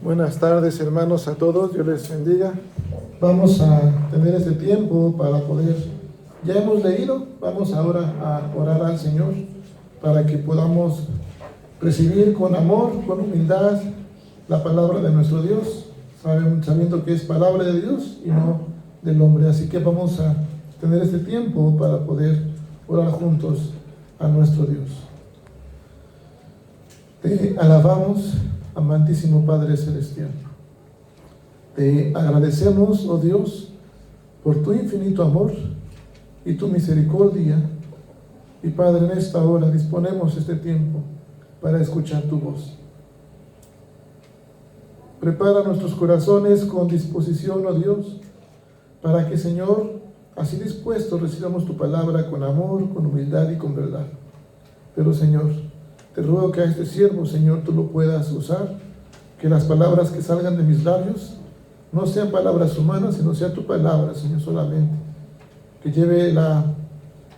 Buenas tardes, hermanos, a todos. Dios les bendiga. Vamos a tener este tiempo para poder, ya hemos leído, vamos ahora a orar al Señor para que podamos recibir con amor, con humildad, la palabra de nuestro Dios, sabiendo que es palabra de Dios y no del hombre. Así que vamos a tener este tiempo para poder orar juntos a nuestro Dios. Te alabamos, amantísimo Padre Celestial. Te agradecemos, oh Dios, por tu infinito amor y tu misericordia. Y Padre, en esta hora disponemos este tiempo para escuchar tu voz. Prepara nuestros corazones con disposición, oh Dios, para que, Señor, así dispuestos recibamos tu palabra con amor, con humildad y con verdad. Pero, Señor, te ruego que a este siervo, Señor, tú lo puedas usar, que las palabras que salgan de mis labios no sean palabras humanas, sino sea tu palabra, Señor, solamente, que lleve la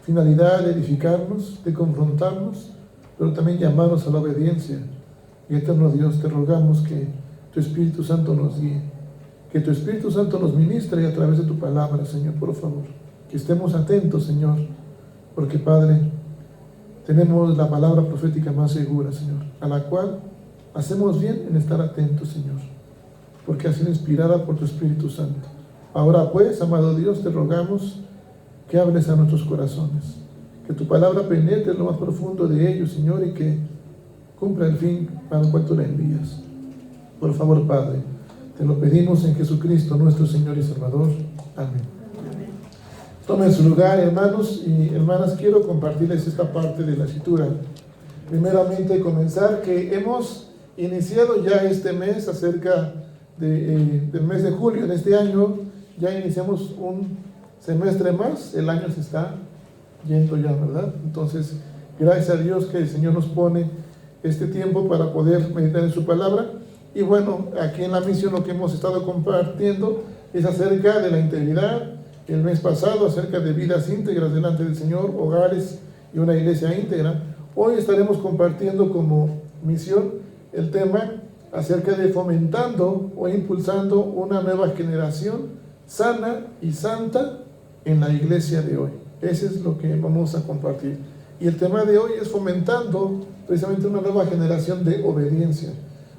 finalidad de edificarnos, de confrontarnos, pero también llamarnos a la obediencia. Y eterno Dios, te rogamos que tu Espíritu Santo nos guíe, que tu Espíritu Santo nos ministre a través de tu palabra, Señor, por favor, que estemos atentos, Señor, porque, Padre, tenemos la palabra profética más segura, Señor, a la cual hacemos bien en estar atentos, Señor, porque ha sido inspirada por tu Espíritu Santo. Ahora pues, amado Dios, te rogamos que hables a nuestros corazones, que tu palabra penetre en lo más profundo de ellos, Señor, y que cumpla el fin para el cual tú la envías. Por favor, Padre, te lo pedimos en Jesucristo, nuestro Señor y Salvador. Amén. Tomen su lugar, hermanos y hermanas. Quiero compartirles esta parte de la escritura. Primeramente, comenzar que hemos iniciado ya este mes acerca del mes de julio de este año. Ya iniciamos un semestre más. El año se está yendo ya, ¿verdad? Entonces, gracias a Dios que el Señor nos pone este tiempo para poder meditar en su palabra. Y bueno, aquí en la misión lo que hemos estado compartiendo es acerca de la integridad. El mes pasado acerca de vidas íntegras delante del Señor, hogares y una iglesia íntegra. Hoy estaremos compartiendo como misión el tema acerca de fomentando o impulsando una nueva generación sana y santa en la iglesia de hoy. Ese es lo que vamos a compartir. Y el tema de hoy es fomentando precisamente una nueva generación de obediencia.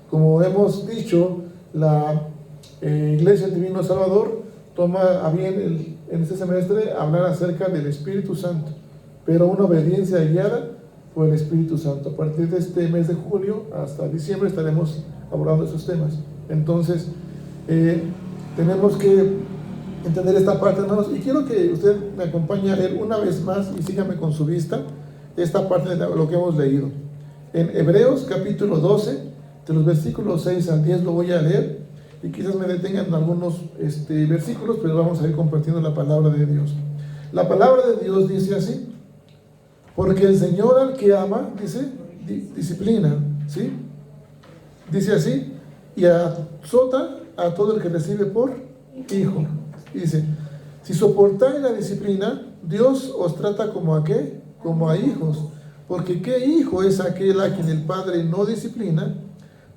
Como hemos dicho, la Iglesia del Divino Salvador toma a bien en este semestre hablar acerca del Espíritu Santo, pero una obediencia guiada por el Espíritu Santo. A partir de este mes de julio hasta diciembre estaremos abordando esos temas. Entonces, tenemos que entender esta parte, hermanos, y quiero que usted me acompañe a leer una vez más y sígame con su vista esta parte de lo que hemos leído. En Hebreos capítulo 12, de los versículos 6 al 10 lo voy a leer. Y quizás me detengan en algunos versículos, pero vamos a ir compartiendo la palabra de Dios. La palabra de Dios dice así: porque el Señor al que ama, dice, disciplina, ¿sí? Dice así, y azota a todo el que recibe por hijo. Dice, si soportáis la disciplina, Dios os trata como a ¿qué? Como a hijos. Porque ¿qué hijo es aquel a quien el Padre no disciplina?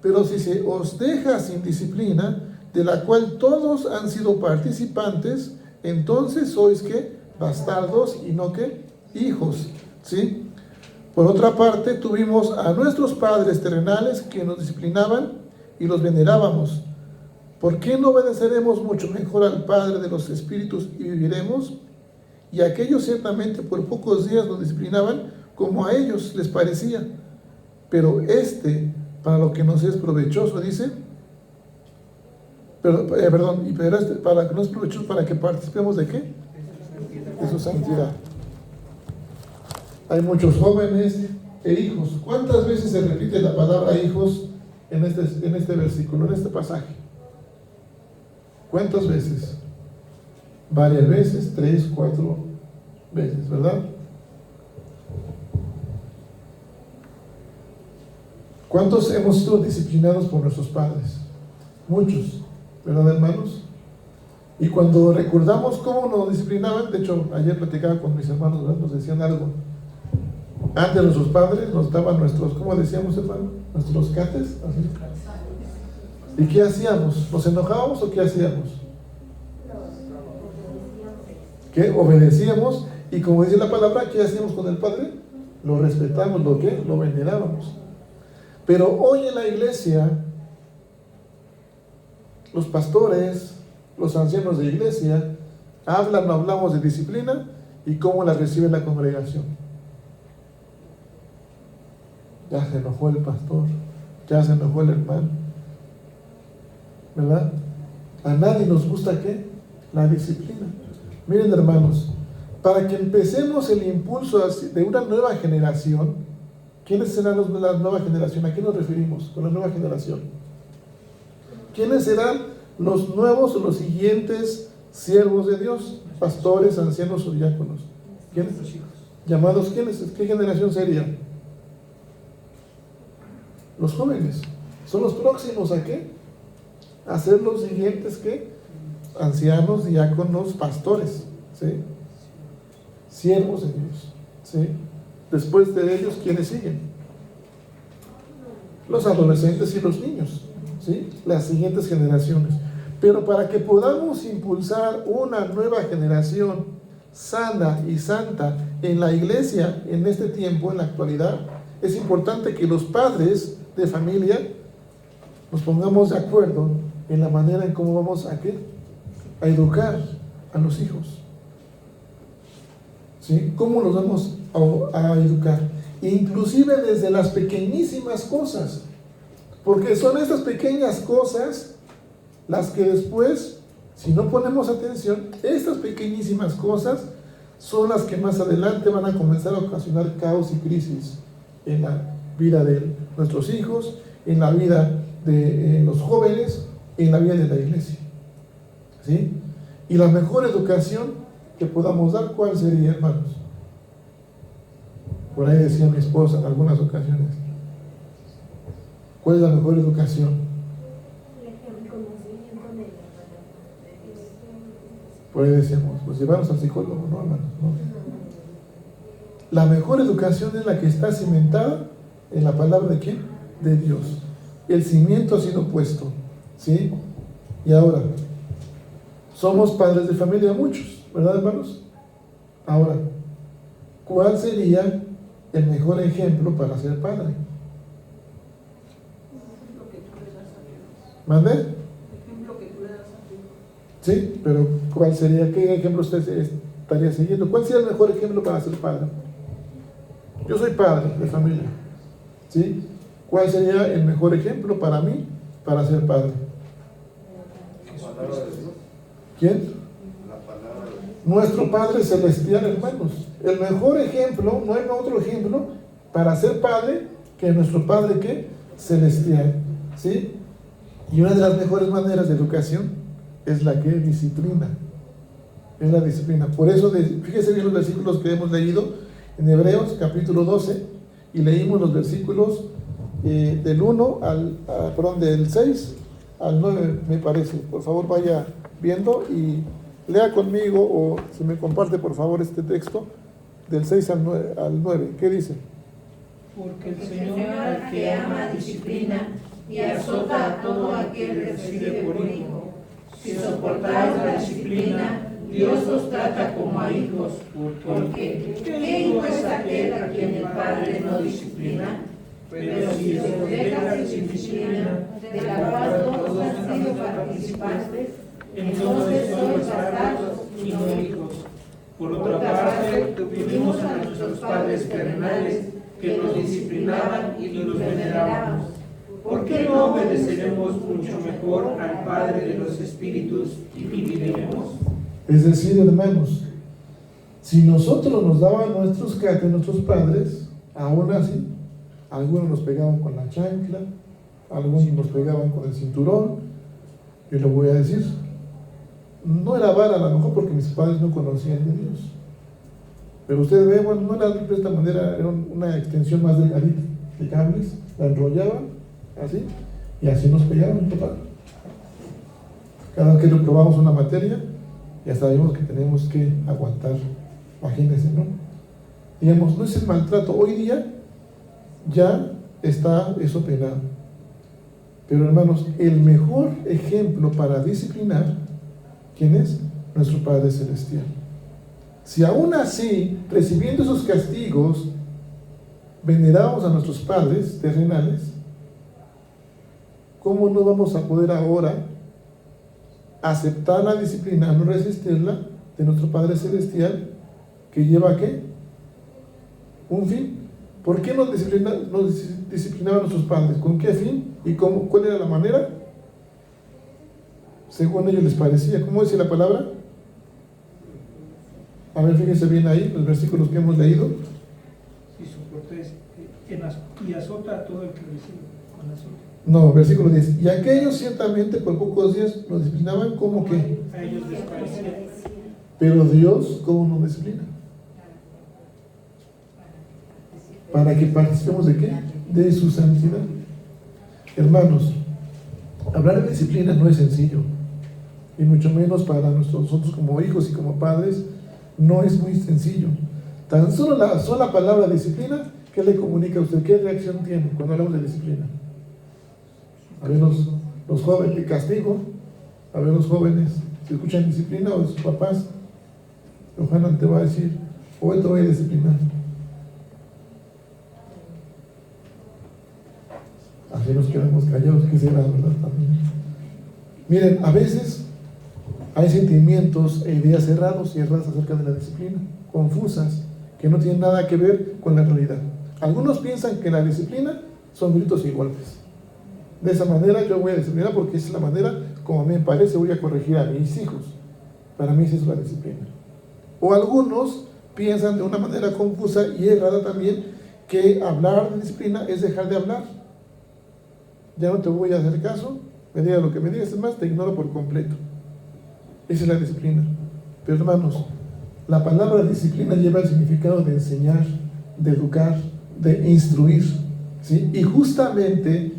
Pero si se os deja sin disciplina, de la cual todos han sido participantes, entonces sois ¿qué? Bastardos y no ¿qué? Hijos, ¿sí? Por otra parte, tuvimos a nuestros padres terrenales que nos disciplinaban y los venerábamos. ¿Por qué no obedeceremos mucho mejor al Padre de los espíritus y viviremos? Y aquellos ciertamente por pocos días nos disciplinaban como a ellos les parecía, pero para lo que nos es provechoso, dice, pero para que nos es provechoso, para que participemos ¿de qué? De su santidad. Hay muchos jóvenes e hijos. ¿Cuántas veces se repite la palabra hijos en este versículo, en este pasaje? ¿Cuántas veces? Varias veces, 3, 4 veces, ¿verdad? ¿Cuántos hemos sido disciplinados por nuestros padres? Muchos, ¿verdad, hermanos? Y cuando recordamos cómo nos disciplinaban, de hecho, ayer platicaba con mis hermanos, ¿verdad? Nos decían algo. Antes nuestros padres nos daban nuestros, ¿cómo decíamos, hermano? Nuestros cates, así. ¿Y qué hacíamos? ¿Nos enojábamos o qué hacíamos? ¿Qué? Obedecíamos. Y como dice la palabra, ¿qué hacíamos con el Padre? Lo respetamos, ¿lo qué? Lo venerábamos. Pero hoy en la iglesia, los pastores, los ancianos de iglesia, hablamos de disciplina y cómo la recibe la congregación. Ya se enojó el pastor, ya se enojó el hermano, ¿verdad? A nadie nos gusta, ¿qué? La disciplina. Miren, hermanos, para que empecemos el impulso de una nueva generación, ¿quiénes serán la nueva generación? ¿A qué nos referimos con la nueva generación? ¿Quiénes serán los nuevos o los siguientes siervos de Dios? Pastores, ancianos o diáconos. ¿Quiénes? ¿Llamados quiénes? ¿Qué generación sería? Los jóvenes. ¿Son los próximos a qué? A ser los siguientes, ¿qué? Ancianos, diáconos, pastores, ¿sí? Siervos de Dios, ¿sí? Después de ellos, ¿quiénes siguen? Los adolescentes y los niños, ¿sí? Las siguientes generaciones. Pero para que podamos impulsar una nueva generación sana y santa en la iglesia en este tiempo, en la actualidad, es importante que los padres de familia nos pongamos de acuerdo en la manera en cómo vamos a educar a los hijos, ¿sí? ¿Cómo los vamos a educar? Inclusive desde las pequeñísimas cosas, porque son estas pequeñas cosas las que después, si no ponemos atención, estas pequeñísimas cosas son las que más adelante van a comenzar a ocasionar caos y crisis en la vida de nuestros hijos, en la vida de los jóvenes, en la vida de la iglesia, ¿sí? Y la mejor educación que podamos dar, ¿cuál sería, hermanos? Por ahí decía mi esposa en algunas ocasiones, ¿cuál es la mejor educación? Por ahí decíamos, pues llevarnos al psicólogo, ¿no, hermanos? ¿No? La mejor educación es la que está cimentada en la palabra de ¿quién? De Dios. El cimiento ha sido puesto, ¿sí? Y ahora, somos padres de familia muchos, ¿verdad, hermanos? Ahora, ¿cuál sería el mejor ejemplo para ser padre? ¿Mande? Sí, pero ¿cuál sería? ¿Qué ejemplo usted estaría siguiendo? ¿Cuál sería el mejor ejemplo para ser padre? Yo soy padre de familia, ¿sí? ¿Cuál sería el mejor ejemplo para mí para ser padre? ¿Quién? Nuestro Padre Celestial, hermanos. El mejor ejemplo, no hay otro ejemplo para ser padre que nuestro Padre ¿qué? Celestial, ¿sí? Y una de las mejores maneras de educación es la que disciplina, es la disciplina. Por eso, fíjese bien los versículos que hemos leído en Hebreos capítulo 12, y leímos los versículos del 1 del 6 al 9, me parece. Por favor, vaya viendo y lea conmigo, o si me comparte por favor este texto del 6 al 9. ¿Qué dice? Porque el Señor al que ama disciplina y azota a todo aquel que recibe por hijo. Si soportáis la disciplina, Dios os trata como a hijos, porque ¿qué hijo es aquel a quien el Padre no disciplina? Pero si os deja la disciplina, de la cual todos han sido participantes, entonces sois bastardos y no hijos. Por otra parte, tuvimos a nuestros padres terrenales que nos disciplinaban y nos venerábamos. ¿Por qué no obedeceremos mucho mejor al Padre de los Espíritus y viviremos? Es decir, hermanos, si nosotros nos daban nuestros padres, aún así, algunos nos pegaban con la chancla, algunos nos pegaban con el cinturón. Yo lo voy a decir, no era vara a lo mejor porque mis padres no conocían de Dios, pero usted ve, bueno, no era de esta manera, era una extensión más delgadita de cables, la enrollaban así, y así nos pegaban, papá. Cada vez que reprobamos una materia, ya sabemos que tenemos que aguantar. Imagínense, ¿no? Digamos, no es el maltrato. Hoy día ya está eso penado, Pero hermanos, el mejor ejemplo para disciplinar, ¿quién es? Nuestro Padre Celestial. Si aún así, recibiendo esos castigos, veneramos a nuestros padres terrenales, ¿cómo no vamos a poder ahora aceptar la disciplina, no resistirla, de nuestro Padre Celestial, que lleva ¿a qué? Un fin. ¿Por qué nos disciplinaban nuestros padres? ¿Con qué fin? ¿Y cuál era la manera? Según ellos les parecía. ¿Cómo dice la palabra? A ver, fíjense bien ahí, los versículos que hemos leído. Si soportáis y azota a todo el que recibe con azote. No, versículo 10. Y aquellos ciertamente por pocos días nos disciplinaban como que. A ellos les parecía. Pero Dios, ¿cómo nos disciplina? Para que participemos de qué? De su santidad. Hermanos, hablar de disciplina no es sencillo, y mucho menos para nosotros como hijos y como padres, no es muy sencillo. Tan solo la sola palabra disciplina, ¿qué le comunica a usted? ¿Qué reacción tiene cuando hablamos de disciplina? A ver, los jóvenes, de castigo. A ver, los jóvenes, si escuchan disciplina, o sus papás, Johanan te va a decir, hoy te voy a disciplinar. Así nos quedamos callados, que será, ¿verdad? También. Miren, a veces hay sentimientos e ideas errados y erradas acerca de la disciplina, confusas, que no tienen nada que ver con la realidad. Algunos piensan que la disciplina son gritos y golpes. De esa manera yo voy a disciplinar porque esa es la manera como a mí me parece voy a corregir a mis hijos. Para mí esa es la disciplina. O algunos piensan de una manera confusa y errada también que hablar de disciplina es dejar de hablar. Ya no te voy a hacer caso, me digas lo que me digas, es más, te ignoro por completo. Esa es la disciplina. Pero hermanos, la palabra disciplina lleva el significado de enseñar, de educar, de instruir, ¿sí? Y justamente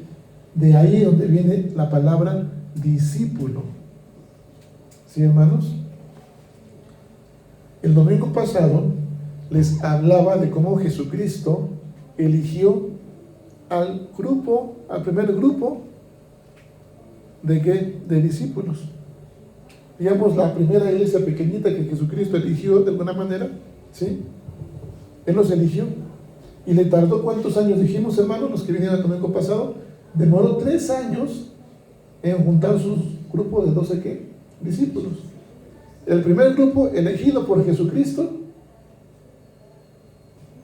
de ahí es donde viene la palabra discípulo. ¿Sí, hermanos? El domingo pasado les hablaba de cómo Jesucristo eligió al primer grupo ¿de qué? De discípulos. Digamos, la primera iglesia pequeñita que Jesucristo eligió de alguna manera, ¿sí? Él los eligió. Y le tardó, ¿cuántos años dijimos, hermanos, los que vinieron el domingo pasado? Demoró 3 años en juntar sus grupos de 12 ¿qué? Discípulos. El primer grupo elegido por Jesucristo,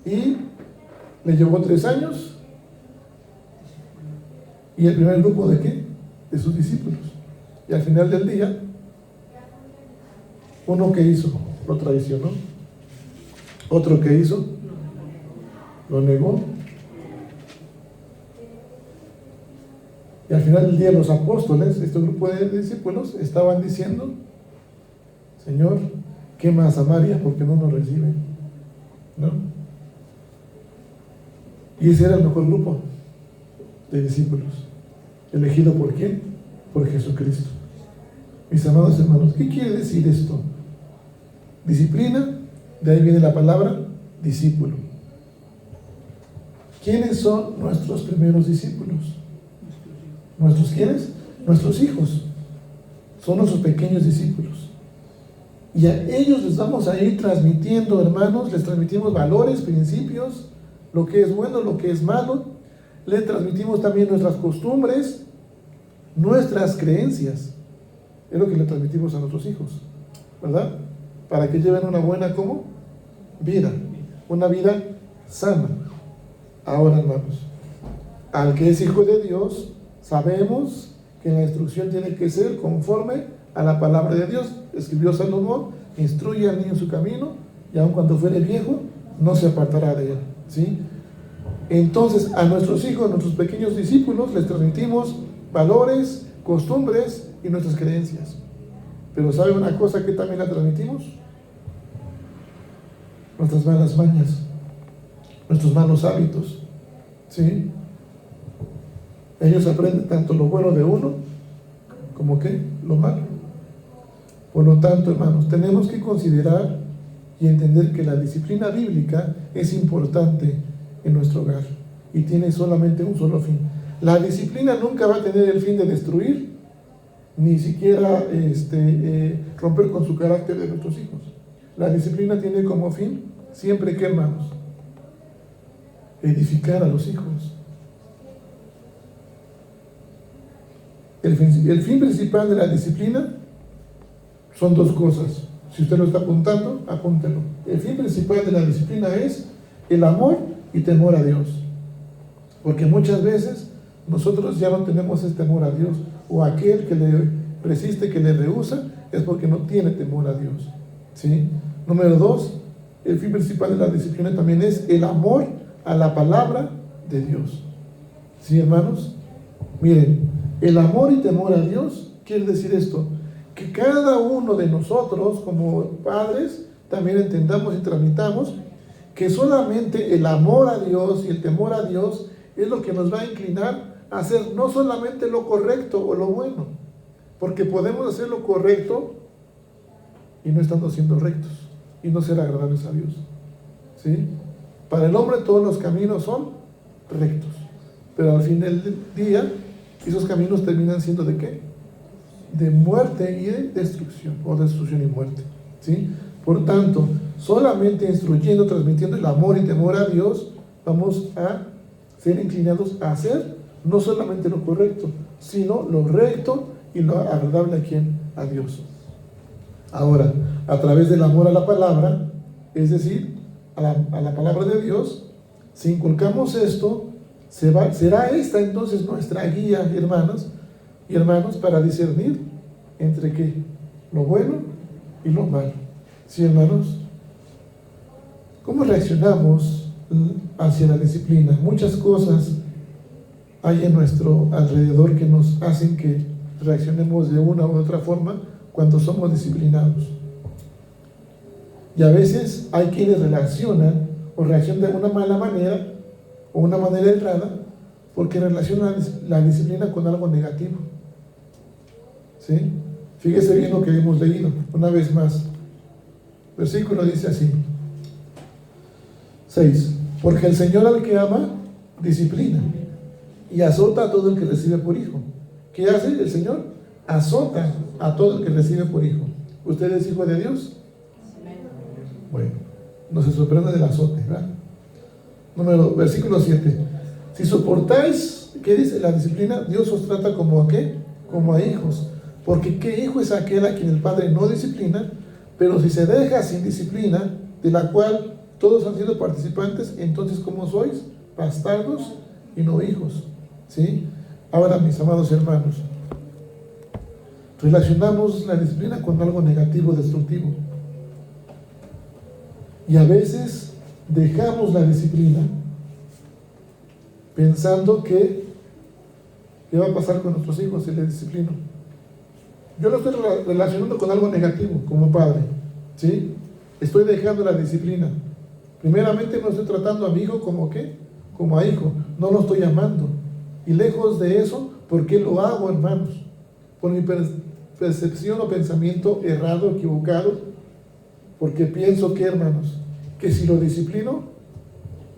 y le llevó 3 años. Y el primer grupo ¿de qué? De sus discípulos. Y al final del día, uno que hizo, lo traicionó. Otro que hizo, lo negó. Y al final del día los apóstoles, este grupo de discípulos, estaban diciendo, Señor, quema a Samaria porque no nos reciben, ¿no? Y ese era el mejor grupo de discípulos, elegido ¿por quién? Por Jesucristo. Mis amados hermanos, ¿qué quiere decir esto? Disciplina, de ahí viene la palabra discípulo. ¿Quiénes son nuestros primeros discípulos? ¿Nuestros quiénes? Nuestros hijos. Son nuestros pequeños discípulos. Y a ellos les vamos a ir transmitiendo, hermanos, les transmitimos valores, principios, lo que es bueno, lo que es malo. Les transmitimos también nuestras costumbres, nuestras creencias. Es lo que le transmitimos a nuestros hijos, ¿verdad? Para que lleven una buena, ¿cómo? Vida, una vida sana. Ahora, hermanos, al que es hijo de Dios, sabemos que la instrucción tiene que ser conforme a la palabra de Dios. Escribió Salomón, instruye al niño en su camino, y aun cuando fuere viejo, no se apartará de él, ¿sí? Entonces, a nuestros hijos, a nuestros pequeños discípulos, les transmitimos valores, costumbres y nuestras creencias. Pero ¿sabe una cosa que también la transmitimos? Nuestras malas mañas, nuestros malos hábitos, ¿sí? Ellos aprenden tanto lo bueno de uno como ¿qué? Lo malo. Por lo tanto, hermanos, tenemos que considerar y entender que la disciplina bíblica es importante en nuestro hogar y tiene solamente un solo fin: La disciplina nunca va a tener el fin de destruir, ni siquiera romper con su carácter de nuestros hijos. La disciplina tiene como fin, siempre que, hermanos, edificar a los hijos. El fin principal de la disciplina son dos cosas. Si usted lo está apuntando, apúntelo. El fin principal de la disciplina es el amor y temor a Dios. Porque muchas veces nosotros ya no tenemos ese temor a Dios, o aquel que le resiste, que le rehúsa, es porque no tiene temor a Dios. ¿Sí? Número 2, el fin principal de la disciplina también es el amor a la palabra de Dios. ¿Sí, hermanos? Miren, el amor y temor a Dios quiere decir esto, que cada uno de nosotros como padres también entendamos y transmitamos que solamente el amor a Dios y el temor a Dios es lo que nos va a inclinar a hacer no solamente lo correcto o lo bueno, porque podemos hacer lo correcto y no estando siendo rectos y no ser agradables a Dios. ¿Sí? Para el hombre todos los caminos son rectos, pero al fin del día esos caminos terminan siendo ¿de qué? De muerte y de destrucción, o destrucción y muerte. ¿Sí? Por tanto, solamente instruyendo, transmitiendo el amor y temor a Dios, vamos a ser inclinados a hacer no solamente lo correcto, sino lo recto y lo agradable a ¿quién? A Dios. Ahora, a través del amor a la palabra, es decir, a la palabra de Dios, si inculcamos esto, será esta entonces nuestra guía, hermanas y hermanos, para discernir entre qué, lo bueno y lo malo. ¿Sí, hermanos? ¿Cómo reaccionamos hacia la disciplina? Muchas cosas hay en nuestro alrededor que nos hacen que reaccionemos de una u otra forma cuando somos disciplinados. Y a veces hay quienes reaccionan de una mala manera o una manera errada porque relacionan la disciplina con algo negativo. ¿Sí? Fíjese bien lo que hemos leído una vez más. Versículo dice así: 6. Porque el Señor al que ama disciplina y azota a todo el que recibe por hijo. ¿Qué hace el Señor? Azota a todo el que recibe por hijo. ¿Usted es hijo de Dios? Bueno, no se sorprenda del azote, ¿verdad? Versículo 7. Si soportáis, ¿qué dice la disciplina? Dios os trata como a ¿qué? Como a hijos. Porque ¿qué hijo es aquel a quien el Padre no disciplina? Pero si se deja sin disciplina, de la cual todos han sido participantes, entonces ¿cómo sois? Bastardos y no hijos. ¿Sí? Ahora, mis amados hermanos, relacionamos la disciplina con algo negativo, destructivo. Y a veces dejamos la disciplina pensando que ¿qué va a pasar con nuestros hijos si les disciplino? Yo lo estoy relacionando con algo negativo como padre. ¿Sí? Estoy dejando la disciplina. Primeramente no estoy tratando a mi hijo como ¿qué? Como a hijo. No lo estoy amando. Y lejos de eso, ¿por qué lo hago, hermanos? Por mi percepción o pensamiento errado, equivocado. Porque pienso que, hermanos, que si lo disciplino,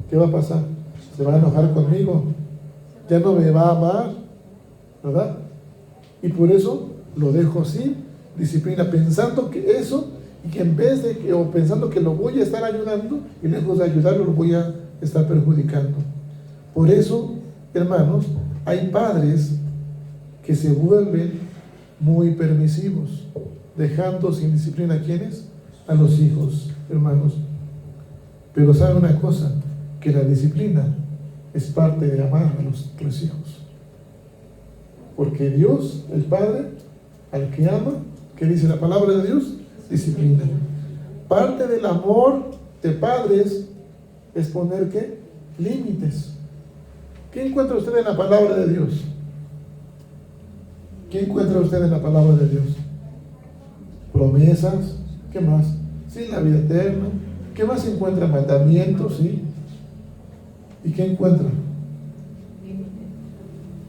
¿qué va a pasar? Se va a enojar conmigo, ya no me va a amar, ¿verdad? Y por eso lo dejo sin disciplina, pensando que eso, y que en vez de que, o pensando que lo voy a estar ayudando, y lejos de ayudarlo, lo voy a estar perjudicando. Por eso, hermanos, hay padres que se vuelven muy permisivos, dejando sin disciplina ¿a quiénes? A los hijos, hermanos. Pero sabe una cosa, que la disciplina es parte de amar a los hijos. Porque Dios, el Padre, al que ama, ¿qué dice la palabra de Dios? Disciplina. Parte del amor de padres es poner ¿qué? Límites. ¿Qué encuentra usted en la palabra de Dios? ¿Qué encuentra usted en la palabra de Dios? Promesas. ¿Qué más? Sí, la vida eterna. ¿Qué más encuentra? Mandamientos, ¿sí? ¿Y qué encuentra?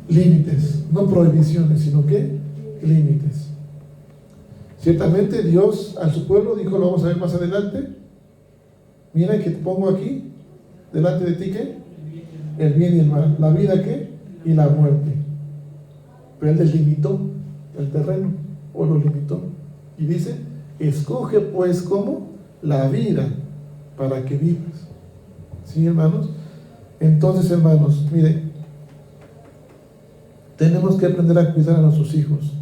Límites. No prohibiciones, sino ¿qué? Límites. Ciertamente Dios a su pueblo dijo, lo vamos a ver más adelante, mira que te pongo aquí, delante de ti, ¿qué? El bien y el mal. La vida, ¿qué? y la muerte. Pero él delimitó el terreno, o lo limitó. Y dice, escoge pues como la vida para que vivas. ¿Sí, hermanos? Entonces, hermanos, mire, tenemos que aprender a cuidar a nuestros hijos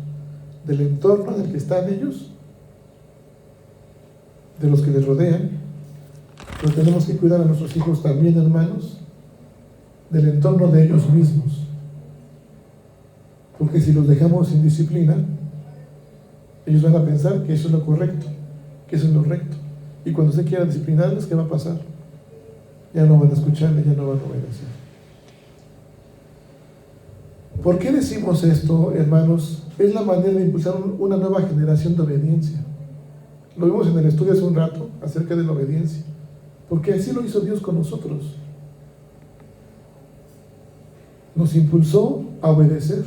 del entorno en el que están ellos, de los que les rodean, pero tenemos que cuidar a nuestros hijos también, hermanos, del entorno de ellos mismos. Porque si los dejamos sin disciplina, ellos van a pensar que eso es lo correcto, que eso es lo recto. Y cuando usted quiera disciplinarles, ¿qué va a pasar? Ya no van a escucharle, ya no van a obedecer. ¿Por qué decimos esto, hermanos? Es la manera de impulsar una nueva generación de obediencia. Lo vimos en el estudio hace un rato acerca de la obediencia, porque así lo hizo Dios con nosotros. Nos impulsó a obedecer.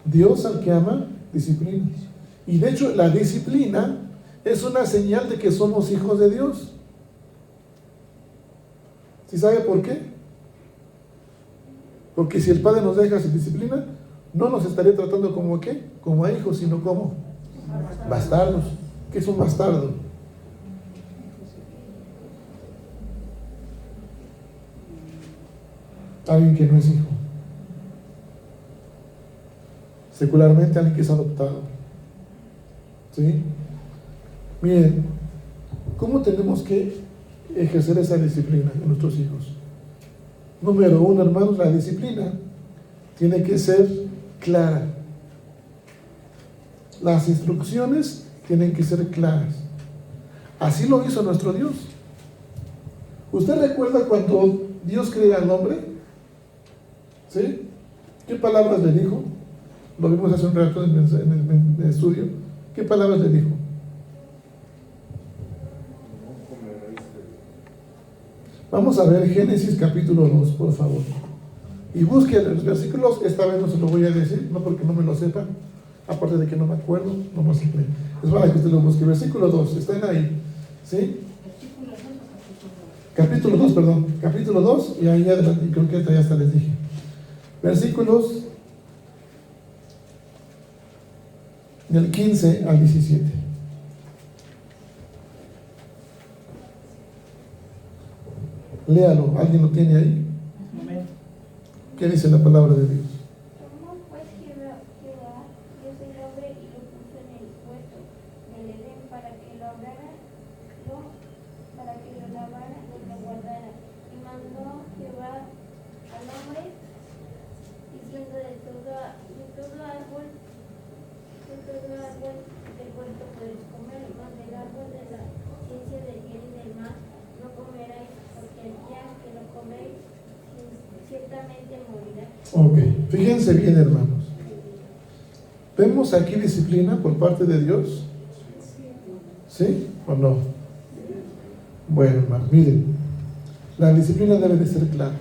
Dios al que ama, disciplina. Y de hecho, la disciplina es una señal de que somos hijos de Dios. ¿Sí sabe por qué? Porque si el Padre nos deja sin disciplina, no nos estaría tratando como ¿qué? Como a hijos, sino como bastardos. ¿Qué es un bastardo? Alguien que no es hijo. Secularmente, alguien que es adoptado. ¿Sí? Miren, ¿cómo tenemos que ejercer esa disciplina en nuestros hijos? Número uno, hermanos, la disciplina tiene que ser clara. Las instrucciones tienen que ser claras. Así lo hizo nuestro Dios. ¿Usted recuerda cuando Dios crea al hombre? ¿Sí? ¿Qué palabras le dijo? Lo vimos hace un rato en el estudio. ¿Qué palabras le dijo? Vamos a ver Génesis capítulo 2, por favor. Y busquen los versículos. Esta vez no se lo voy a decir, no porque no me lo sepa, aparte de que no me acuerdo, no me sé. Es para que usted lo busque. Versículo 2, están ahí. ¿Sí? Capítulo 2, perdón. Capítulo 2, y ahí adelante, creo que ya hasta les dije. Versículos del 15 al 17. Léalo, ¿alguien lo tiene ahí? ¿Qué dice la palabra de Dios? Tomó pues Jehová, Dios del hombre, y lo puso en el huerto del Edén para que lo lavara y lo guardara. Y mandó Jehová al hombre, diciendo de todo árbol del huerto podéis comer, mas del árbol de la ciencia del bien y del mal no comeráis, porque el día que lo coméis ciertamente morirá. Ok, fíjense bien, hermanos. ¿Vemos aquí disciplina por parte de Dios? ¿Sí o no? Bueno, hermanos, miren, la disciplina debe de ser clara.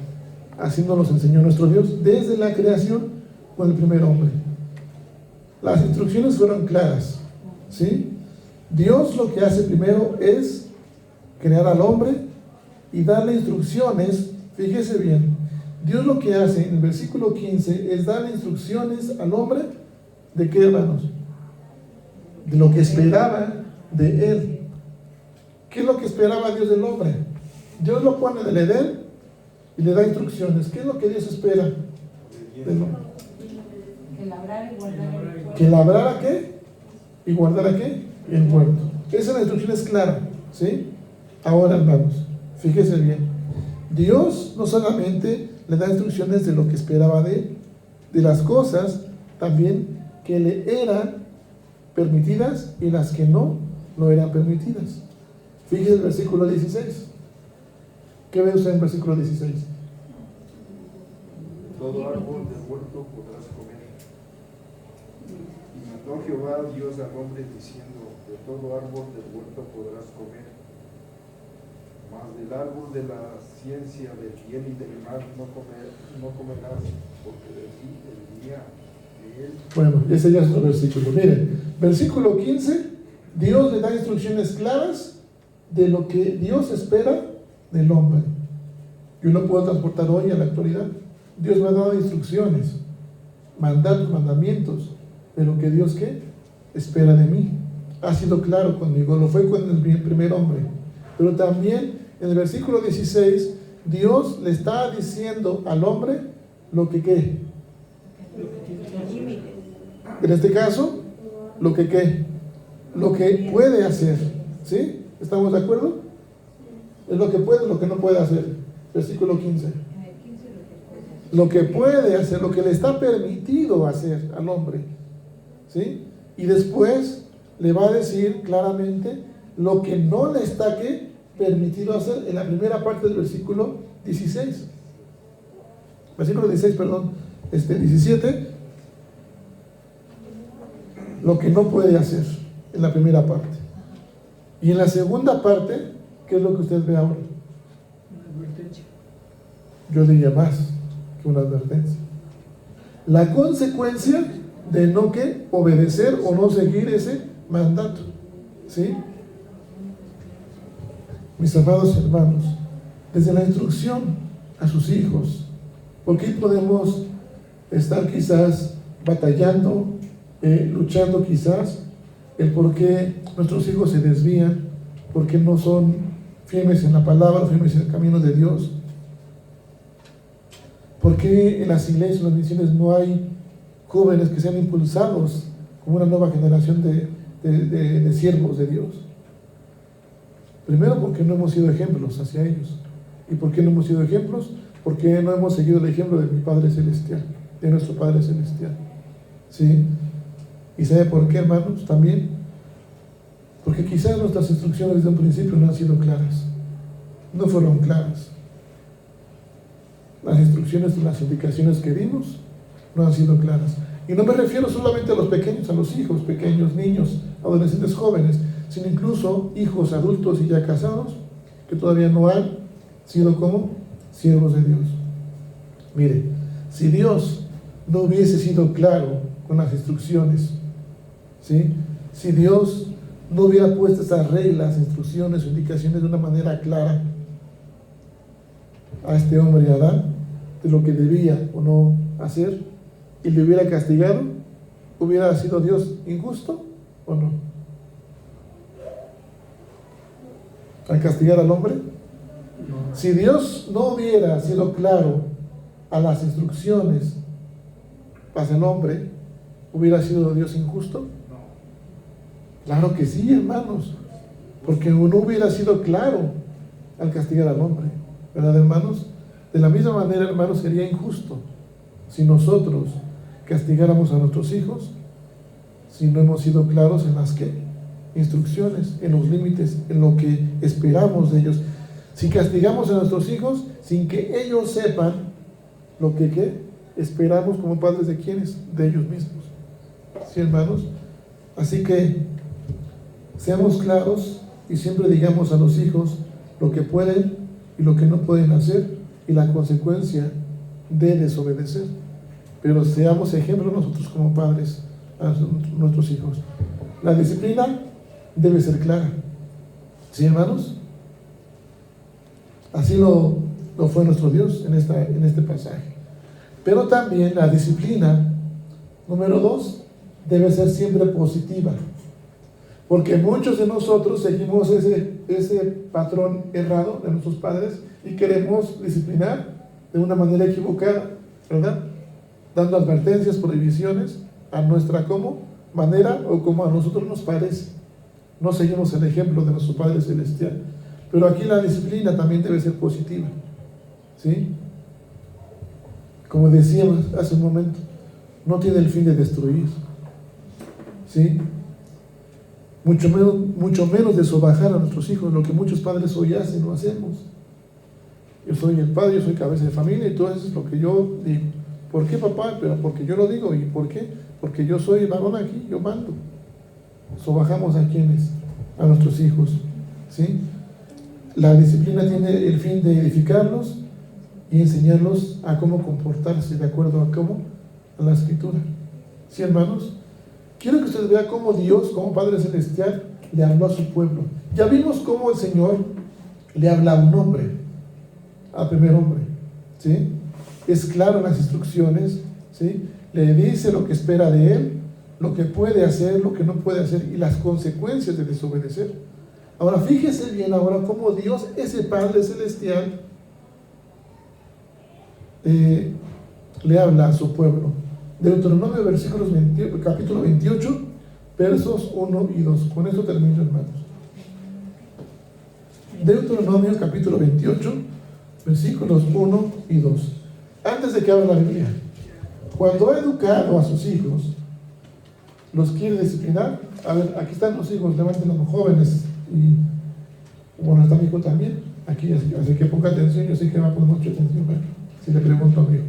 Así nos enseñó nuestro Dios desde la creación con el primer hombre. Las instrucciones fueron claras, ¿sí? Dios lo que hace primero es crear al hombre y darle instrucciones. Fíjese bien, Dios lo que hace en el versículo 15 es darle instrucciones al hombre. ¿De qué, hermanos? De lo que esperaba de él. ¿Qué es lo que esperaba Dios del hombre? Dios lo pone en el Edén y le da instrucciones. ¿Qué es lo que Dios espera del hombre? Que labrara y guardara el huerto. ¿Que labrara qué? ¿Y guardara qué? El huerto. Esa instrucción es clara, ¿sí? Ahora, hermanos, fíjese bien. Dios no solamente le da instrucciones de lo que esperaba de él, de las cosas también que le eran permitidas y las que no lo eran permitidas. Fíjese el versículo 16. ¿Qué ve usted en el versículo 16? Todo árbol del huerto podrás comer. Y mandó Jehová Dios al hombre diciendo: de todo árbol del huerto podrás comer, mas del árbol de la ciencia del bien y del mal no comerás, porque del día de él. Bueno, ese ya es otro versículo. Miren, versículo 15, Dios le da instrucciones claras de lo que Dios espera del hombre. Yo lo puedo transportar hoy a la actualidad. Dios me ha dado instrucciones, mandatos, mandamientos, pero que Dios, ¿qué? Espera de mí. Ha sido claro conmigo, lo fue con el primer hombre. Pero también en el versículo 16, Dios le está diciendo al hombre lo que ¿qué? En este caso, lo que ¿qué? Lo que puede hacer. ¿Sí? ¿Estamos de acuerdo? Es lo que puede, lo que no puede hacer. Versículo 15. Lo que puede hacer, lo que le está permitido hacer al hombre. ¿Sí? Y después le va a decir claramente lo que no le está ¿qué? Permitido hacer en la primera parte del versículo 16. Versículo 16, perdón. 17. Lo que no puede hacer en la primera parte. Y en la segunda parte, ¿qué es lo que usted ve ahora? Una advertencia. Yo diría más que una advertencia. La consecuencia de no que obedecer o no seguir ese mandato. ¿Sí? Mis amados hermanos, desde la instrucción a sus hijos, porque podemos estar quizás batallando, luchando quizás, el por qué nuestros hijos se desvían, por qué no son firmes en la palabra, firmes en el camino de Dios, por qué en las iglesias, en las misiones no hay jóvenes que sean impulsados como una nueva generación de siervos de Dios. Primero porque no hemos sido ejemplos hacia ellos. ¿Y por qué no hemos sido ejemplos? Porque no hemos seguido el ejemplo de mi Padre Celestial, de nuestro Padre Celestial. ¿Sí? ¿Y sabe por qué, hermanos? También porque quizás nuestras instrucciones desde un principio no han sido claras, no fueron claras. Las instrucciones y las indicaciones que dimos no han sido claras. Y no me refiero solamente a los pequeños, a los hijos pequeños, niños, adolescentes, jóvenes, sino incluso hijos adultos y ya casados que todavía no han sido como siervos de Dios. Mire, si Dios no hubiese sido claro con las instrucciones, ¿sí? Si Dios no hubiera puesto esas reglas, instrucciones, indicaciones de una manera clara a este hombre y a Adán, de lo que debía o no hacer, y le hubiera castigado, ¿hubiera sido Dios injusto o no? Al castigar al hombre. Si Dios no hubiera sido claro a las instrucciones hacia el hombre, ¿hubiera sido Dios injusto? Claro que sí, hermanos, porque no hubiera sido claro al castigar al hombre, ¿verdad, hermanos? De la misma manera, hermanos, sería injusto si nosotros castigáramos a nuestros hijos si no hemos sido claros en las instrucciones, en los límites, en lo que esperamos de ellos. Si castigamos a nuestros hijos sin que ellos sepan lo que esperamos como padres de quienes, de ellos mismos. ¿Sí, hermanos? Así que seamos claros y siempre digamos a los hijos lo que pueden y lo que no pueden hacer y la consecuencia de desobedecer. Pero seamos ejemplos nosotros como padres a nuestros hijos. La disciplina debe ser clara. ¿Sí, hermanos? Así lo fue nuestro Dios en este pasaje. Pero también la disciplina, número 2, debe ser siempre positiva. Porque muchos de nosotros seguimos ese patrón errado de nuestros padres y queremos disciplinar de una manera equivocada, ¿verdad? Dando advertencias, prohibiciones a nuestra manera o como a nosotros nos parece. No seguimos el ejemplo de nuestro Padre Celestial. Pero aquí la disciplina también debe ser positiva. ¿Sí? Como decíamos hace un momento, no tiene el fin de destruir. ¿Sí? Mucho menos de sobajar a nuestros hijos, lo que muchos padres hoy hacen o hacemos. Yo soy el padre, yo soy cabeza de familia y todo eso es lo que yo digo. ¿Por qué, papá? Pero porque yo lo digo. ¿Y por qué? Porque yo soy el varón aquí, yo mando. Sobajamos a quienes, a nuestros hijos. ¿Sí? La disciplina tiene el fin de edificarlos y enseñarlos a cómo comportarse de acuerdo a la Escritura. ¿Sí, hermanos? Quiero que ustedes vean cómo Dios, como Padre Celestial, le habló a su pueblo. Ya vimos cómo el Señor le habla a un hombre, al primer hombre. ¿Sí? es claro en las instrucciones, ¿sí? Le dice lo que espera de él, lo que puede hacer, lo que no puede hacer y las consecuencias de desobedecer. Ahora fíjese bien ahora cómo Dios, ese Padre Celestial, le habla a su pueblo. Deuteronomio capítulo 28, versos 1 y 2. Con esto termino, hermanos. Deuteronomio capítulo 28, versículos 1 y 2. Antes de que abra la Biblia, cuando ha educado a sus hijos, los quiere disciplinar. A ver, aquí están los hijos, levanten los jóvenes y bueno, está mi hijo también aquí, así que ponga atención. Yo sé que va a poner mucha atención, ¿verdad? Si le pregunto a mí,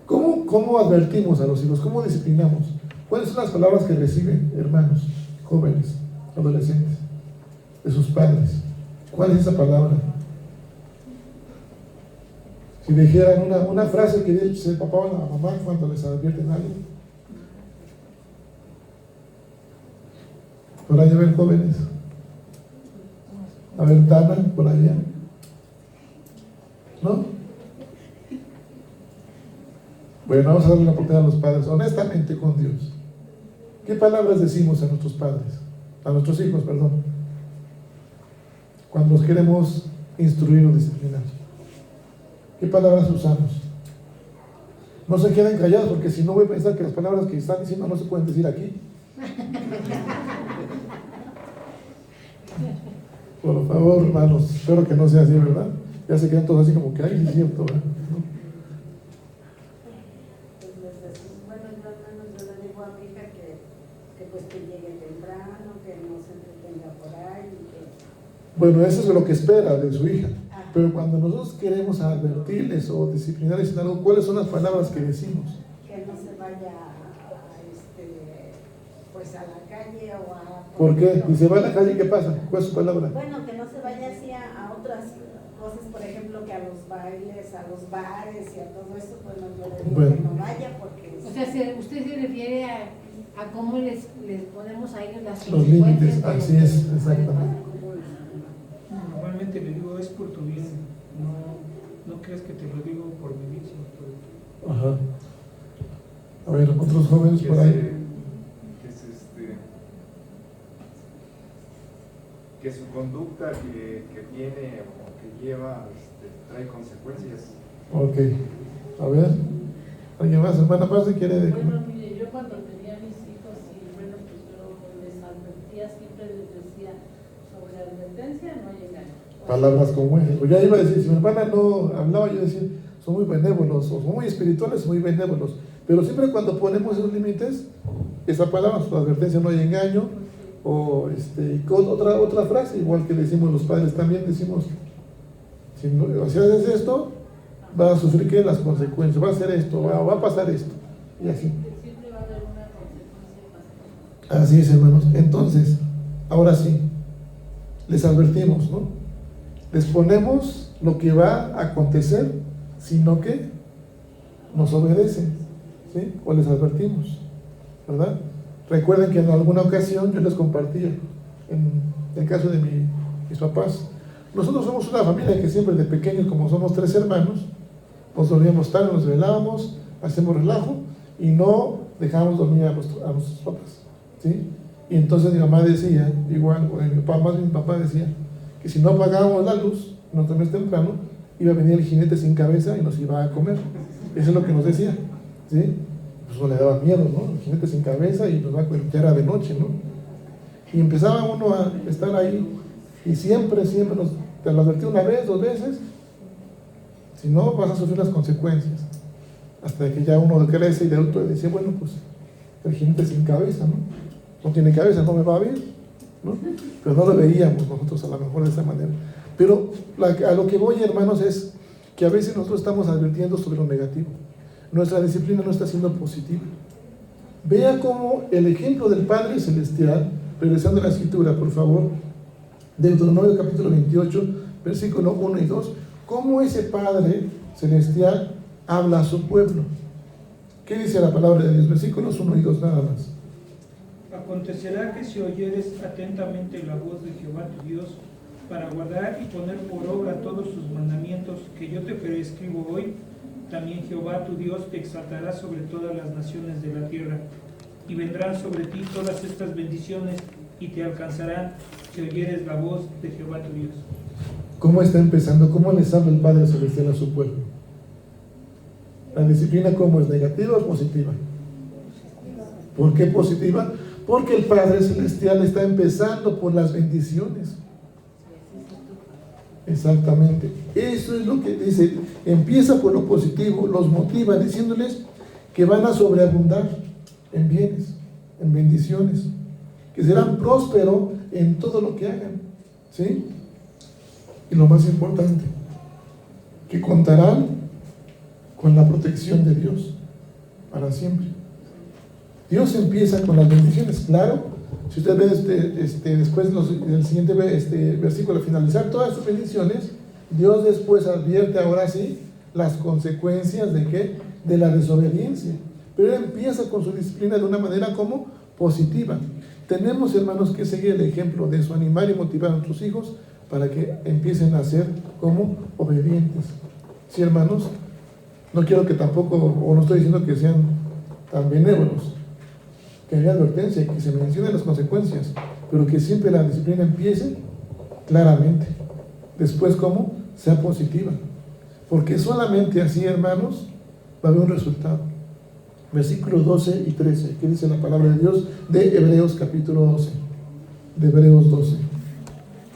¿cómo advertimos a los hijos? ¿Cómo disciplinamos? ¿Cuáles son las palabras que reciben, hermanos, jóvenes, adolescentes, de sus padres? ¿Cuál es esa palabra? Si dijeran una frase que dice el papá o la mamá cuando les advierten algo. Por allá ven jóvenes. A ver, Dana, por allá. ¿No? Bueno, vamos a darle la oportunidad a los padres, honestamente con Dios. ¿Qué palabras decimos a nuestros padres? A nuestros hijos, perdón. Cuando los queremos instruir o disciplinar. ¿Qué palabras usamos? No se queden callados, porque si no voy a pensar que las palabras que están diciendo no se pueden decir aquí. Por favor, hermanos, espero que no sea así, ¿verdad? Ya se quedan todos así como que, ay, es cierto, ¿verdad? ¿No? Bueno, yo al menos yo le digo a mi hija que pues que llegue temprano, que no se entretenga por ahí. Bueno, eso es lo que espera de su hija. Pero cuando nosotros queremos advertirles o disciplinarles en algo, ¿cuáles son las palabras que decimos? Que no se vaya pues a la calle o a... ¿Por qué? Si se va a la calle, ¿qué pasa? ¿Cuál es su palabra? Bueno, que no se vaya así a otras cosas, por ejemplo, que a los bailes, a los bares y a todo eso, pues no, yo le digo bueno, que no vaya porque... O sea, usted se refiere a cómo les ponemos a ellos las los límites, así es, exactamente. Normalmente le digo, es por tu bien, no crees que te lo digo por mi vicio. Ajá. A ver, otros jóvenes por ahí. Que su conducta que tiene o que lleva trae consecuencias. Ok. A ver, ¿alguien más? Hermana Paz, quiere decir? Bueno, mire, yo cuando tenía mis hijos y bueno, pues yo les advertía, siempre les decía, sobre advertencia no hay engaño. Palabras como esas. Pues ya iba a decir, si mi hermana no hablaba, yo decía, son muy benévolos, o son muy espirituales, muy benévolos. Pero siempre cuando ponemos esos límites, esa palabra, su advertencia no hay engaño, o otra frase, igual que decimos los padres, también decimos, si haces esto, vas a sufrir ¿qué? Las consecuencias, va a hacer esto, va a pasar esto, y así. Siempre va a haber una consecuencia más. Así es, hermanos. Entonces, ahora sí, les advertimos, ¿no? Les ponemos lo que va a acontecer, sino que nos obedecen, ¿sí? O les advertimos, ¿verdad? Recuerden que en alguna ocasión yo les compartía, en el caso de mis papás, nosotros somos una familia que siempre de pequeños, como somos 3 hermanos, nos dormíamos tarde, nos velábamos, hacemos relajo y no dejábamos dormir a nuestros papás, ¿sí? Y entonces mi mamá decía, igual, mi papá decía, que si no apagábamos la luz, nos dormíamos temprano, iba a venir el jinete sin cabeza y nos iba a comer. Eso es lo que nos decía, ¿sí? Pues no le daba miedo, ¿no? El jinete sin cabeza y nos va a comer, ya era de noche, ¿no? Y empezaba uno a estar ahí y siempre te lo advertí una vez, 2 veces, si no vas a sufrir las consecuencias. Hasta que ya uno crece y de adulto dice, bueno, pues el jinete sin cabeza, ¿no? No tiene cabeza, no me va a ver, ¿no? Pero no lo veíamos nosotros a lo mejor de esa manera. Pero a lo que voy, hermanos, es que a veces nosotros estamos advirtiendo sobre lo negativo. Nuestra disciplina no está siendo positiva. Vea cómo el ejemplo del Padre Celestial, regresando a la Escritura, por favor, Deuteronomio capítulo 28, versículo 1 y 2, cómo ese Padre Celestial habla a su pueblo. ¿Qué dice la palabra de Dios? Versículos 1 y 2 nada más. Acontecerá que si oyeres atentamente la voz de Jehová tu Dios, para guardar y poner por obra todos sus mandamientos que yo te prescribo hoy, también Jehová tu Dios te exaltará sobre todas las naciones de la tierra, y vendrán sobre ti todas estas bendiciones, y te alcanzarán si oyeres la voz de Jehová tu Dios. ¿Cómo está empezando? ¿Cómo les habla el Padre Celestial a su pueblo? La disciplina, ¿cómo es? ¿Negativa o positiva? ¿Por qué positiva? Porque el Padre Celestial está empezando por las bendiciones. Exactamente. Eso es lo que dice. Empieza por lo positivo, los motiva diciéndoles que van a sobreabundar en bienes, en bendiciones, que serán prósperos en todo lo que hagan. ¿Sí? Y lo más importante, que contarán con la protección de Dios para siempre. Dios empieza con las bendiciones, claro. Si usted ve después del siguiente versículo, al finalizar todas sus bendiciones, Dios después advierte ahora sí las consecuencias de ¿qué? De la desobediencia. Pero Él empieza con su disciplina de una manera como positiva. Tenemos, hermanos, que seguir el ejemplo de eso, animar y motivar a nuestros hijos para que empiecen a ser como obedientes. Sí, hermanos, no quiero que tampoco, o no estoy diciendo que sean tan benévolos, que haya advertencia, que se mencionen las consecuencias, pero que siempre la disciplina empiece claramente. Después, ¿cómo? Sea positiva. Porque solamente así, hermanos, va a haber un resultado. Versículos 12 y 13, que dice la palabra de Dios de Hebreos capítulo 12. De Hebreos 12.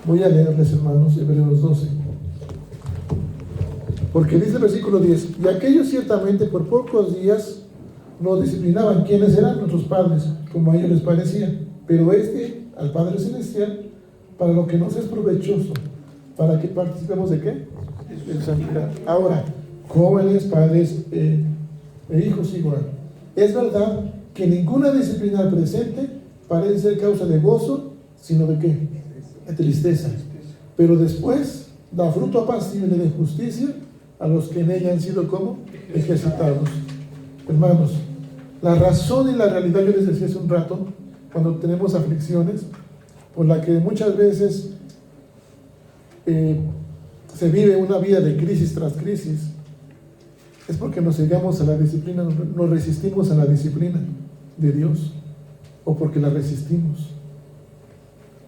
Voy a leerles, hermanos, Hebreos 12. Porque dice el versículo 10: y aquellos ciertamente por pocos días nos disciplinaban. ¿Quiénes eran? Nuestros padres, como a ellos les parecía. Pero al Padre Celestial, para lo que nos es provechoso, para que participemos de ¿qué? De santidad. Ahora, jóvenes, padres e hijos igual. Es verdad que ninguna disciplina presente parece ser causa de gozo, sino de ¿qué? De tristeza. Pero después da fruto apacible de justicia a los que en ella han sido como ejercitados. Hermanos, la razón y la realidad, yo les decía hace un rato, cuando tenemos aflicciones, por la que muchas veces se vive una vida de crisis tras crisis, es porque nos cegamos a la disciplina, nos resistimos a la disciplina de Dios, o porque la resistimos.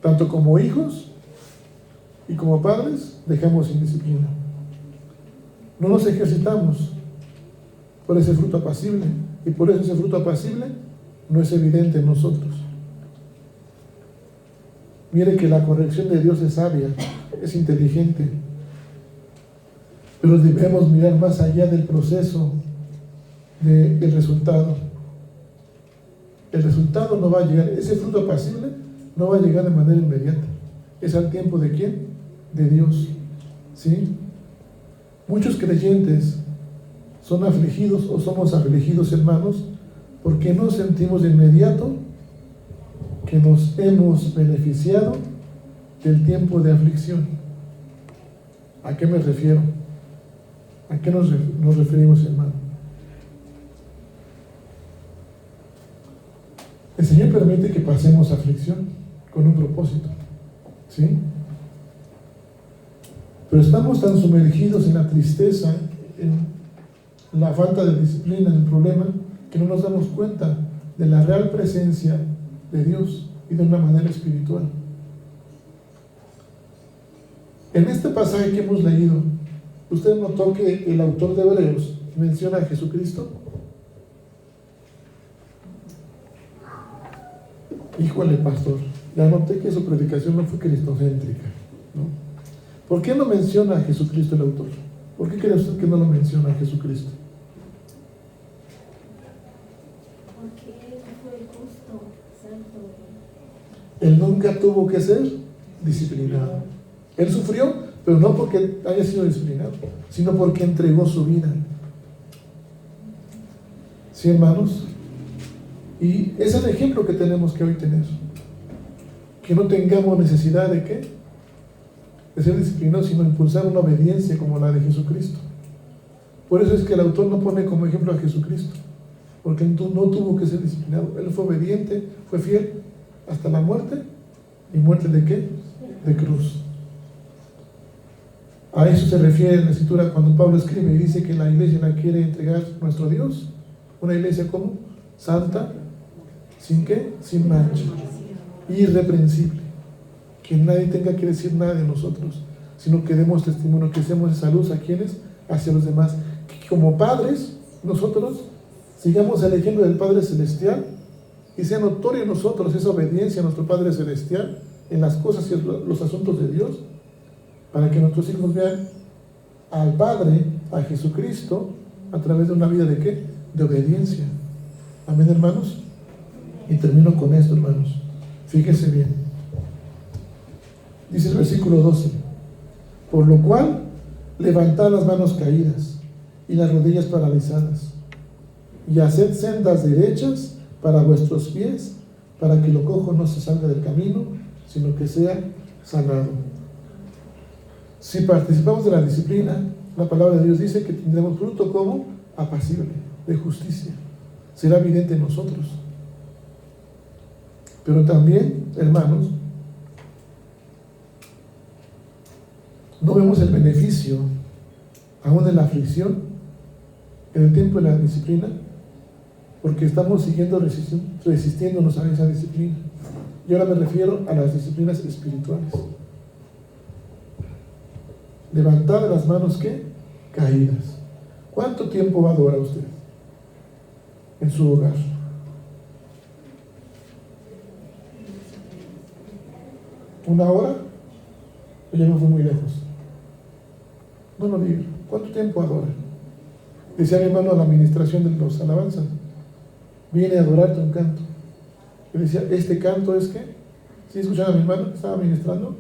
Tanto como hijos y como padres, dejamos sin disciplina. No nos ejercitamos por ese fruto apacible, y por eso ese fruto apacible no es evidente en nosotros. Mire que la corrección de Dios es sabia, es inteligente, pero debemos mirar más allá del proceso del resultado. El resultado no va a llegar, ese fruto apacible no va a llegar de manera inmediata. ¿Es al tiempo de quién? De Dios. ¿Sí? Muchos creyentes son afligidos o somos afligidos, hermanos, porque no sentimos de inmediato que nos hemos beneficiado del tiempo de aflicción. ¿A qué me refiero? ¿A qué nos referimos, hermano? El Señor permite que pasemos aflicción con un propósito, ¿sí? Pero estamos tan sumergidos en la tristeza, en la falta de disciplina, en el problema, que no nos damos cuenta de la real presencia de Dios y de una manera espiritual. En este pasaje que hemos leído, ¿usted notó que el autor de Hebreos menciona a Jesucristo? Híjole, pastor, ya noté que su predicación no fue cristocéntrica, ¿no? ¿Por qué no menciona a Jesucristo el autor? ¿Por qué cree usted que no lo menciona a Jesucristo? Porque Él fue justo, santo. Él nunca tuvo que ser disciplinado. Él sufrió, pero no porque haya sido disciplinado, sino porque entregó su vida. ¿Sí, hermanos? Y es el ejemplo que tenemos que hoy tener. Que no tengamos necesidad de ¿qué? De ser disciplinados, sino impulsar una obediencia como la de Jesucristo. Por eso es que el autor no pone como ejemplo a Jesucristo, porque él no tuvo que ser disciplinado. Él fue obediente, fue fiel hasta la muerte. ¿Y muerte de qué? De cruz. A eso se refiere la escritura cuando Pablo escribe y dice que la iglesia la quiere entregar nuestro Dios. Una iglesia como santa, ¿sin qué? Sin mancha, irreprensible. Que nadie tenga que decir nada de nosotros, sino que demos testimonio, que seamos esa luz a quienes, hacia los demás. Que como padres, nosotros sigamos el ejemplo del Padre Celestial y sea notoria en nosotros esa obediencia a nuestro Padre Celestial en las cosas y los asuntos de Dios, para que nuestros hijos vean al Padre, a Jesucristo, a través de una vida ¿de qué? De obediencia. Amén, hermanos. Y termino con esto, hermanos. Fíjese bien. Dice el versículo 12: por lo cual, levantad las manos caídas y las rodillas paralizadas, y haced sendas derechas para vuestros pies, para que lo cojo no se salga del camino, sino que sea sanado. Si participamos de la disciplina, la palabra de Dios dice que tendremos fruto como apacible, de justicia. Será evidente en nosotros. Pero también, hermanos, no vemos el beneficio aún de la aflicción en el tiempo de la disciplina, porque estamos resistiéndonos a esa disciplina. Y ahora me refiero a las disciplinas espirituales. Levantad las manos ¿qué? Caídas. ¿Cuánto tiempo va a adorar usted en su hogar? ¿Una hora? O ya me fui muy lejos. No lo digo. ¿Cuánto tiempo adora? Decía mi hermano a la administración de los alabanzas: viene a adorarte un canto. Yo decía, este canto es que, ¿sí escucharon a mi hermano que estaba ministrando?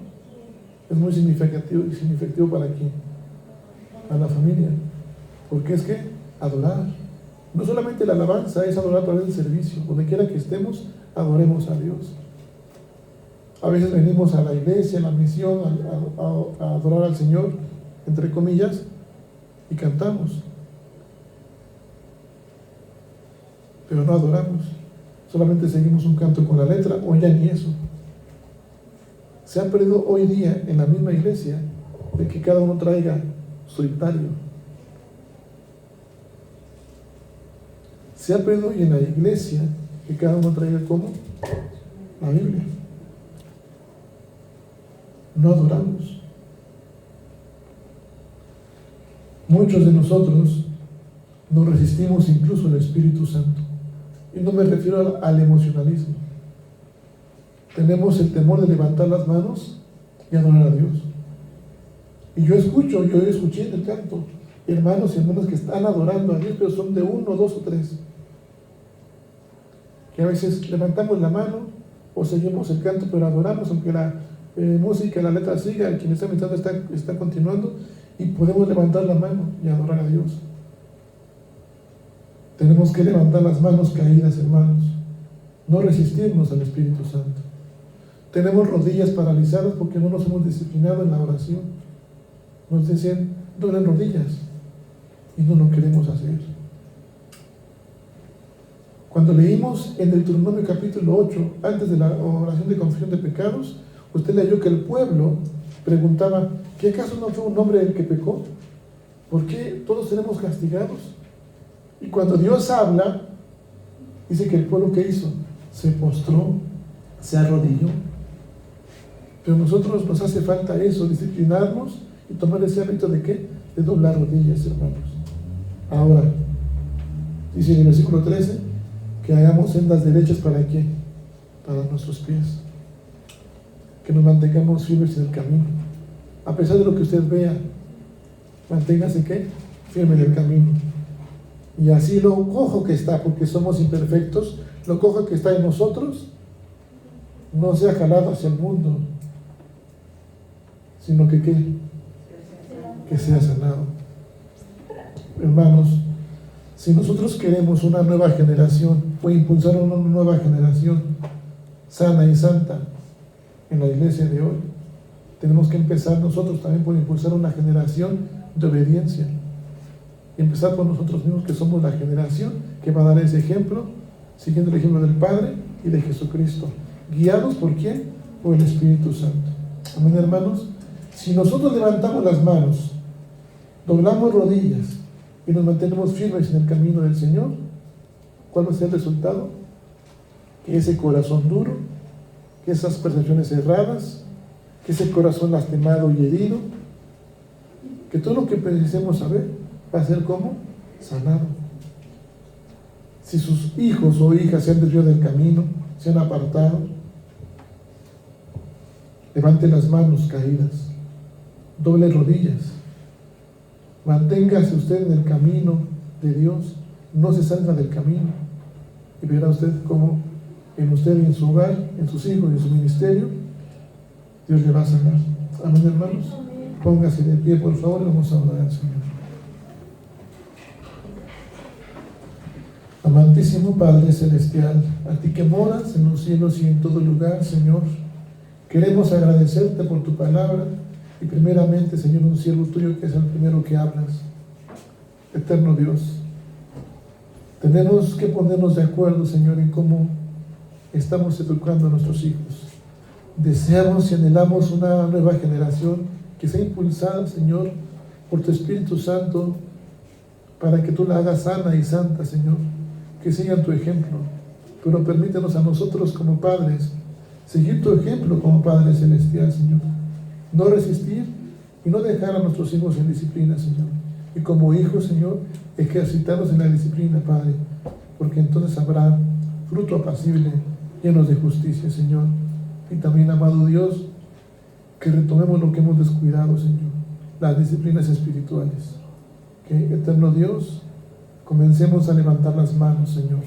Es muy significativo para quién, a la familia, porque es que adorar, no solamente la alabanza, es adorar a través del servicio. Donde quiera que estemos, adoremos a Dios. A veces venimos a la iglesia, a la misión, a adorar al Señor, entre comillas, y cantamos, pero no adoramos, solamente seguimos un canto con la letra, o ya ni eso. Se ha perdido hoy día en la misma iglesia de que cada uno traiga su himnario. Se ha perdido hoy en la iglesia que cada uno traiga como la Biblia. No adoramos. Muchos de nosotros nos resistimos incluso al Espíritu Santo. Y no me refiero al emocionalismo. Tenemos el temor de levantar las manos y adorar a Dios. Y yo escuché en el canto hermanos y hermanas que están adorando a Dios, pero son de 1, 2 o 3. Que a veces levantamos la mano o seguimos el canto, pero adoramos, aunque la música, la letra siga, el quien está meditando está continuando, y podemos levantar la mano y adorar a Dios. Tenemos que levantar las manos caídas, hermanos, no resistirnos al Espíritu Santo. Tenemos rodillas paralizadas porque no nos hemos disciplinado en la oración. Nos dicen, doblen rodillas, y no lo queremos hacer. Cuando leímos en Deuteronomio capítulo 8, antes de la oración de confesión de pecados, usted leyó que el pueblo preguntaba, ¿qué acaso no fue un hombre el que pecó? ¿Por qué todos seremos castigados? Y cuando Dios habla, dice que el pueblo, ¿qué hizo? Se postró, se arrodilló. Pero a nosotros nos hace falta eso, disciplinarnos y tomar ese hábito de ¿qué? De doblar rodillas, hermanos. Ahora, dice en el versículo 13, que hagamos sendas derechas ¿para qué? Para nuestros pies. Que nos mantengamos firmes en el camino. A pesar de lo que usted vea, manténgase ¿qué? Firme en el camino. Y así lo cojo que está, porque somos imperfectos, lo cojo que está en nosotros, no sea jalado hacia el mundo, sino que ¿qué? Que sea sanado. Hermanos, si nosotros queremos una nueva generación, o impulsar una nueva generación sana y santa en la iglesia de hoy, tenemos que empezar nosotros también por impulsar una generación de obediencia. Y empezar por nosotros mismos, que somos la generación que va a dar ese ejemplo, siguiendo el ejemplo del Padre y de Jesucristo. ¿Guiados por quién? Por el Espíritu Santo. Amén, hermanos. Si nosotros levantamos las manos, doblamos rodillas y nos mantenemos firmes en el camino del Señor, ¿cuál va a ser el resultado? Que ese corazón duro, que esas percepciones erradas, que ese corazón lastimado y herido, que todo lo que precisemos saber va a ser como sanado. Si sus hijos o hijas se han desviado del camino, se han apartado, levante las manos caídas, doble rodillas, manténgase usted en el camino de Dios, no se salga del camino, y verá usted cómo en usted y en su hogar, en sus hijos y en su ministerio, Dios le va a sanar. Amén, hermanos. Póngase de pie, por favor, y vamos a orar al Señor. Amantísimo Padre Celestial, a ti que moras en los cielos y en todo lugar, Señor, queremos agradecerte por tu palabra y primeramente, Señor, un siervo tuyo que es el primero que hablas. Eterno Dios, tenemos que ponernos de acuerdo, Señor, en cómo estamos educando a nuestros hijos. Deseamos y anhelamos una nueva generación que sea impulsada, Señor, por tu Espíritu Santo, para que tú la hagas sana y santa, Señor, que sigan tu ejemplo. Pero permítenos a nosotros como padres seguir tu ejemplo como Padre Celestial, Señor. No resistir y no dejar a nuestros hijos en disciplina, Señor. Y como hijos, Señor, ejercitarnos en la disciplina, Padre, porque entonces habrá fruto apacible, llenos de justicia, Señor. Y también, amado Dios, que retomemos lo que hemos descuidado, Señor, las disciplinas espirituales. Que, eterno Dios, comencemos a levantar las manos, Señor,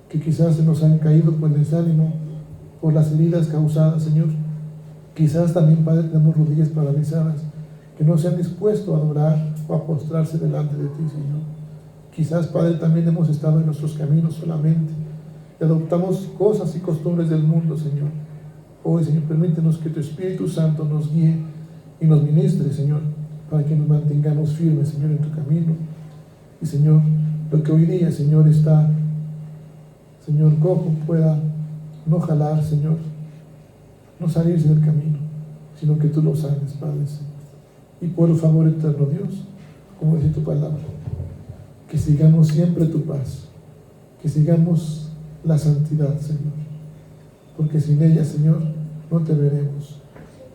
que quizás se nos han caído por el desánimo, por las heridas causadas, Señor. Quizás también, Padre, tenemos rodillas paralizadas, que no se han dispuesto a adorar o a postrarse delante de ti, Señor. Quizás, Padre, también hemos estado en nuestros caminos solamente, y adoptamos cosas y costumbres del mundo, Señor. Hoy, Señor, permítenos que tu Espíritu Santo nos guíe y nos ministre, Señor, para que nos mantengamos firmes, Señor, en tu camino. Y, Señor, lo que hoy día, Señor, está, Señor, cojo, pueda no jalar, Señor, no salirse del camino, sino que tú lo sanes, Padre, Señor. Y por favor, eterno Dios, como dice tu palabra, que sigamos siempre tu paz, que sigamos la santidad, Señor, porque sin ella, Señor, no te veremos.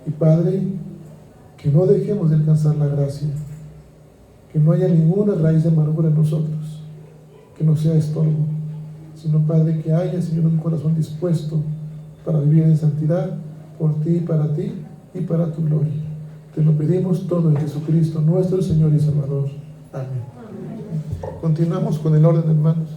Y Padre, que no dejemos de alcanzar la gracia, que no haya ninguna raíz de amargura en nosotros, que no sea estorbo, sino, Padre, que haya, Señor, un corazón dispuesto para vivir en santidad por ti y para tu gloria. Te lo pedimos todo en Jesucristo, nuestro Señor y Salvador. Amén. Continuamos con el orden, hermanos.